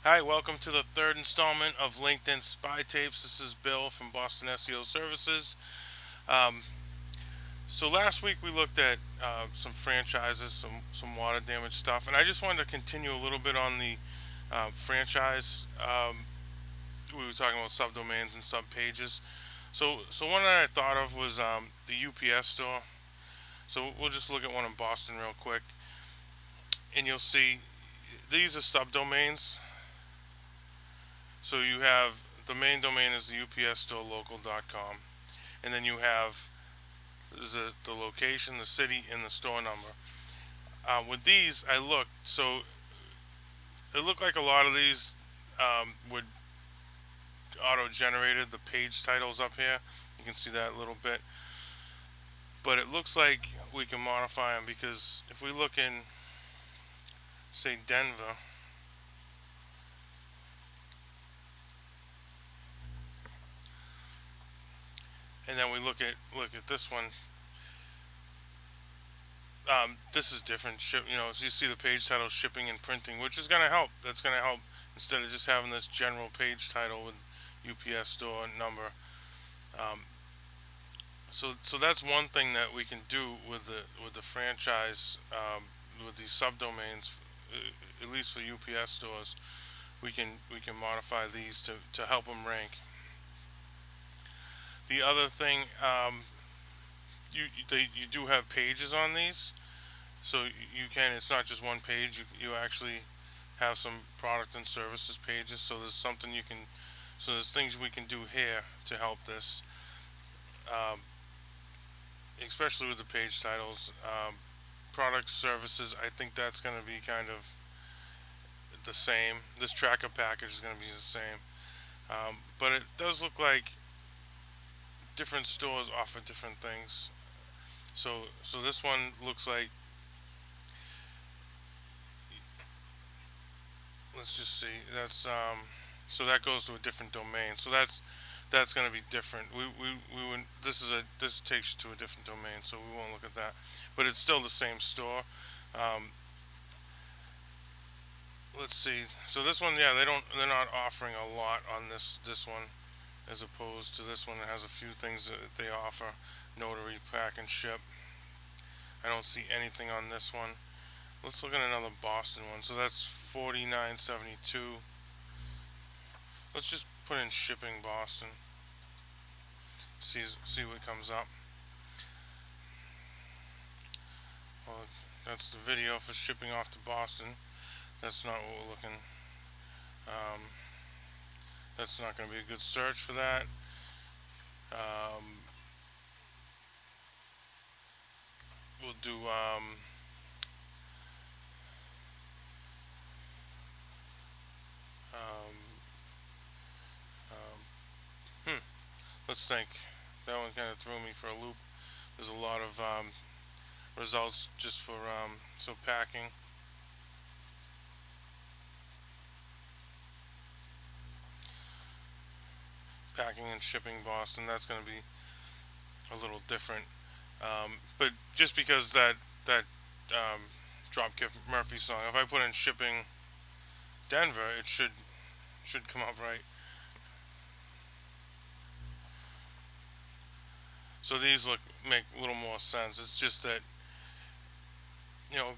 Hi, welcome to the third installment of LinkedIn Spy Tapes. This is Bill from Boston SEO Services. Um, so last week we looked at some franchises, some water damage stuff, and I just wanted to continue a little bit on the franchise. We were talking about subdomains and subpages. So one that I thought of was the UPS store. So we'll just look at one in Boston real quick, and you'll see these are subdomains. So you have the main domain is the upsstorelocal.com, and then you have the location, the city, and the store number. With these, I looked, so it looked like a lot of these would auto-generated the page titles up here. You can see that a little bit, but it looks like we can modify them because if we look in, say, Denver, and then we look at this one. This is different. So you see the page title, shipping and printing, which is going to help. That's going to help instead of just having this general page title with UPS store number. Um, so that's one thing that we can do with the franchise with these subdomains, at least for UPS stores. We can modify these to help them rank. The other thing, you do have pages on these, so you can. It's not just one page. You actually have some product and services pages. So there's something you can. So there's things we can do here to help this, um, especially with the page titles. Product services. I think that's going to be kind of the same. This tracker package is going to be the same, but it does look like different stores offer different things. So this one looks like, let's just see. So that goes to a different domain. So that's going to be different. We would, this takes you to a different domain, so we won't look at that. But it's still the same store. Um, let's see. So this one, yeah, they're not offering a lot on this one, as opposed to this one that has a few things that they offer. Notary, pack and ship. I don't see anything on this one. Let's look at another Boston one. So that's 49.72. Let's just put in shipping Boston. See what comes up. Well, that's the video for shipping off to Boston. That's not what we're looking. Um, that's not going to be a good search for that. Um, we'll do. Um, um, hmm, let's think. That one kind of threw me for a loop. There's a lot of results just for so packing and shipping Boston. That's going to be a little different. But just because that um, Dropkick Murphy song, if I put in shipping Denver, it should come up right. So these make a little more sense. It's just that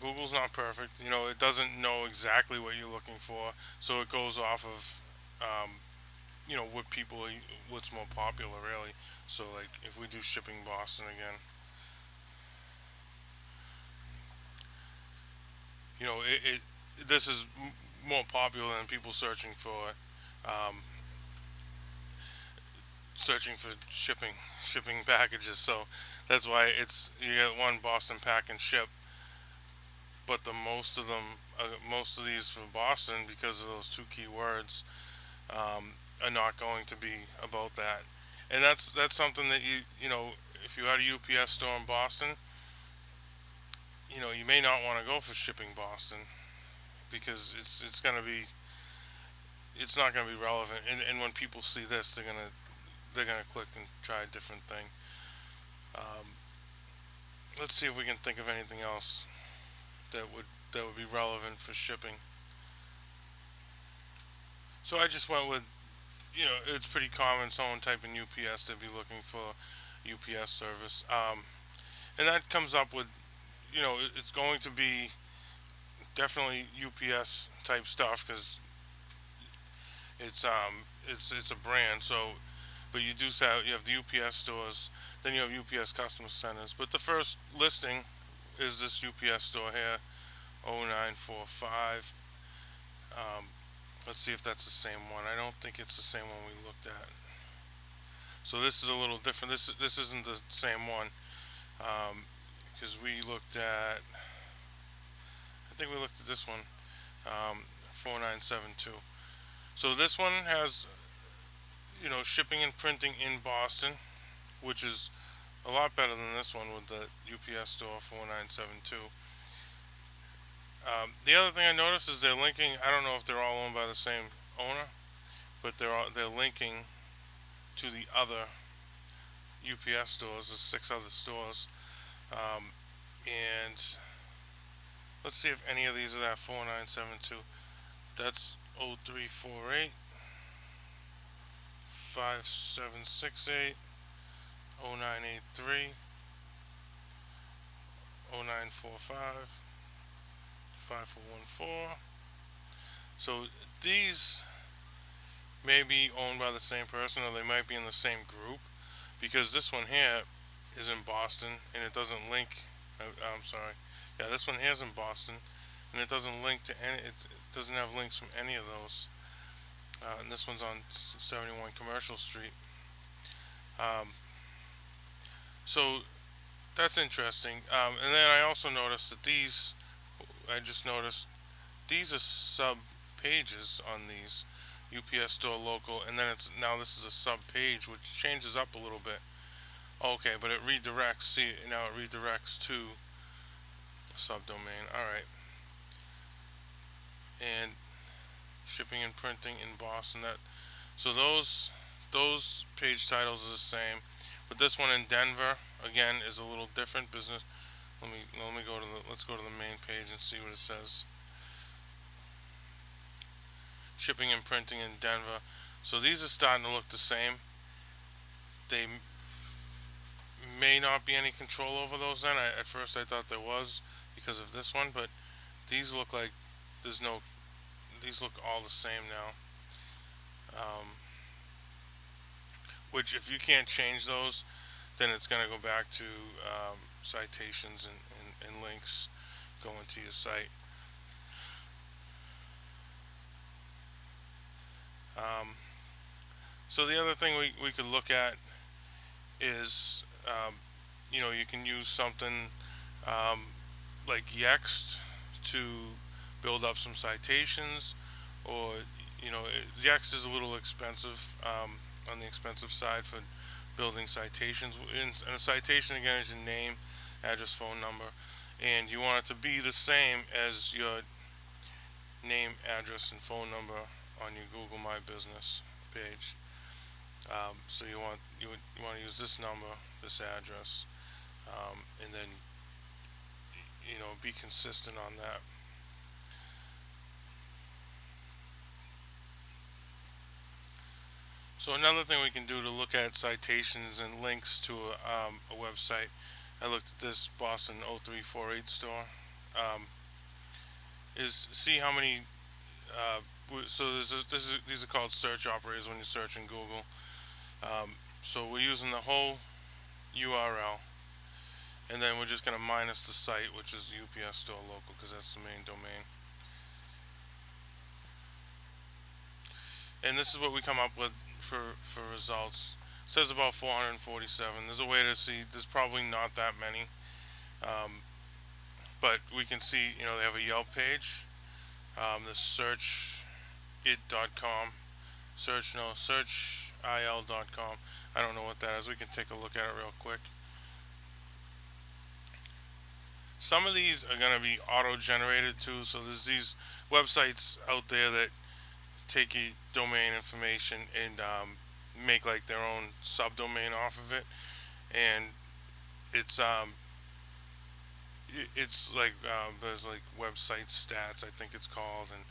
Google's not perfect. It doesn't know exactly what you're looking for, so it goes off of what what's more popular really. So like if we do shipping Boston again, this is more popular than people um, searching for shipping packages. So that's why you get one Boston pack and ship, but most of these for Boston, because of those two keywords, are not going to be about that. And that's something that if you had a UPS store in Boston, you may not want to go for shipping Boston because it's not going to be relevant. And when people see this, they're gonna click and try a different thing. Um, let's see if we can think of anything else that would that would be relevant for shipping. So I just went with, it's pretty common. Someone typing UPS, they'd be looking for UPS service, and that comes up with, it's going to be definitely UPS type stuff because it's a brand. So, but you have the UPS stores, then you have UPS customer centers. But the first listing is this UPS store here, 0945. Um, let's see if that's the same one. I don't think it's the same one we looked at. So this is a little different. This isn't the same one because we looked at. I think we looked at this one, 4972. So this one has, shipping and printing in Boston, which is a lot better than this one with the UPS store 4972. The other thing I noticed is they're linking. I don't know if they're all owned by the same owner, but they're linking to the other UPS stores. There's 6 other stores, um, and let's see if any of these are that 4972. That's 0348 5768 0983 0945 5414. So these may be owned by the same person or they might be in the same group because this one here is in Boston and it doesn't link. I'm sorry. Yeah, this one here is in Boston and it doesn't link to any. It doesn't have links from any of those. And this one's on 71 Commercial Street. Um, so that's interesting. And then I also noticed that these. I just noticed these are sub pages on these UPS store local, and then it's now this is a sub page which changes up a little bit. Okay, but it redirects. See, now it redirects to a subdomain. All right, and shipping and printing in Boston. Those page titles are the same, but this one in Denver again is a little different. Business. Let me go to the let's go to the main page and see what it says. Shipping and printing in Denver. So these are starting to look the same. They may not be any control over those then. At first I thought there was because of this one, but these look like there's no, these look all the same now. Which if you can't change those, then it's going to go back to citations and links going to your site. Um, so the other thing we could look at is, you can use something um, like Yext to build up some citations, or Yext is a little expensive, on the expensive side for building citations. And a citation again is your name, address, phone number, and you want it to be the same as your name, address, and phone number on your Google My Business page. So you want to use this number, this address, and then be consistent on that. So another thing we can do to look at citations and links to a website, I looked at this Boston 0348 store, um, is see how many. So these are called search operators when you search in Google. So we're using the whole URL, and then we're just going to minus the site, which is UPS store local, because that's the main domain. And this is what we come up with for results. It says about 447. There's a way to see. There's probably not that many, but we can see. They have a Yelp page. The search it.com. Searchil.com. I don't know what that is. We can take a look at it real quick. Some of these are going to be auto-generated too. So there's these websites out there that take your domain information and make like their own subdomain off of it, and it's it's like there's like website stats, I think it's called, and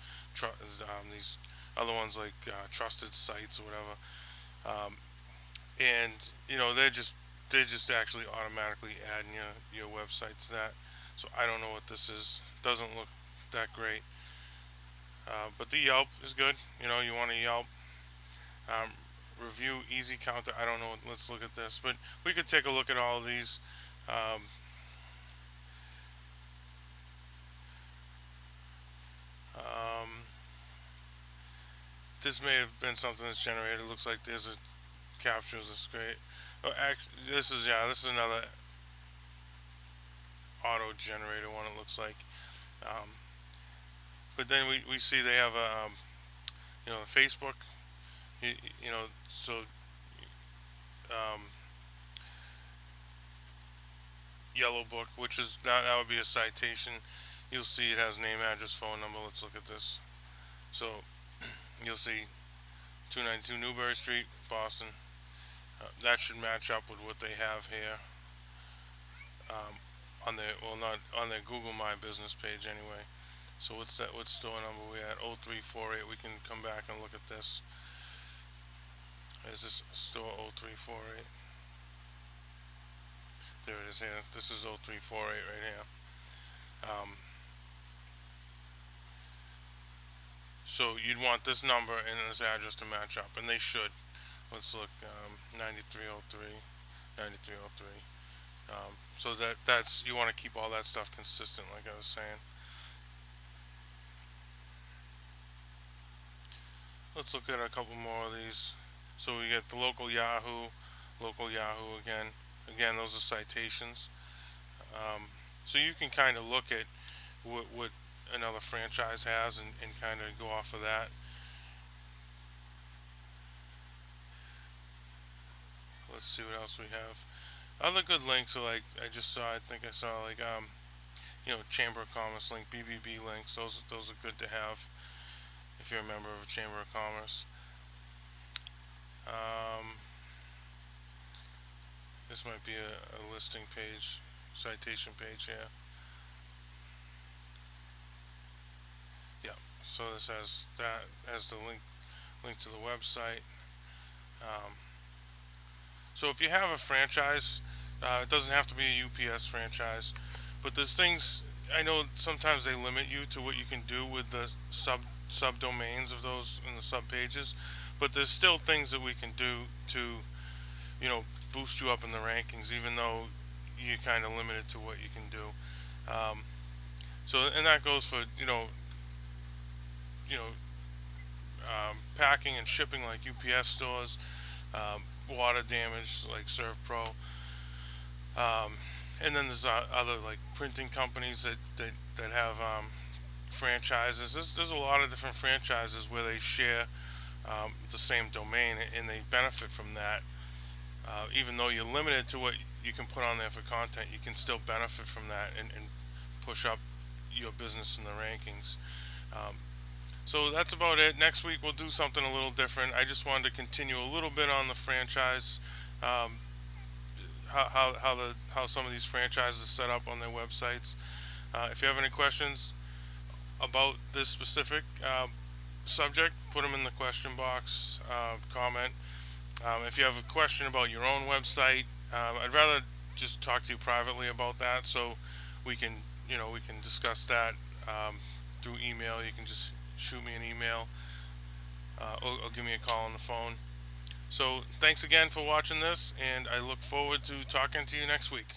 these other ones like trusted sites or whatever. Um, and they just actually automatically add your website to that. So I don't know what this is. Doesn't look that great. But the Yelp is good. You want a Yelp um, review easy counter. I don't know. Let's look at this. But we could take a look at all of these. Um, um, this may have been something that's generated. It looks like there's a capture. This is great. Oh, actually, this is another auto generated one. It looks like. Um, but then we see they have a Facebook. You, you know so um, Yellow Book, which is that would be a citation. You'll see it has name, address, phone number. Let's look at this. So you'll see 292 Newbury Street, Boston. That should match up with what they have here on their not on their Google My Business page anyway. So what's that? What store number we at? 0348. We can come back and look at this. Is this store 0348? There it is here. This is 0348 right here. Um, so you'd want this number and this address to match up, and they should. Let's look. 9303, 9303. So that's you want to keep all that stuff consistent, like I was saying. Let's look at a couple more of these. So we get the local Yahoo again. Again, those are citations. Um, so you can kind of look at what another franchise has and kind of go off of that. Let's see what else we have. Other good links are like I think I saw like Chamber of Commerce link, BBB links. Those are good to have if you're a member of a Chamber of Commerce. Um, this might be a listing page, citation page here. Yeah. So this has the link to the website. Um, so if you have a franchise, it doesn't have to be a UPS franchise, but there's things I know sometimes they limit you to what you can do with the subdomains of those in the sub pages, but there's still things that we can do to you know boost you up in the rankings, even though you're kind of limited to what you can do. Um, and that goes for you know packing and shipping like UPS stores, water damage like ServPro, um, and then there's other like printing companies that have franchises. There's a lot of different franchises where they share the same domain and they benefit from that. Even though you're limited to what you can put on there for content, you can still benefit from that and push up your business in the rankings. Um, so that's about it. Next week we'll do something a little different. I just wanted to continue a little bit on the franchise, um, how some of these franchises are set up on their websites. If you have any questions about this specific subject, put them in the question box. Comment. If you have a question about your own website, I'd rather just talk to you privately about that, so we can discuss that through email. You can just shoot me an email or give me a call on the phone. So thanks again for watching this, and I look forward to talking to you next week.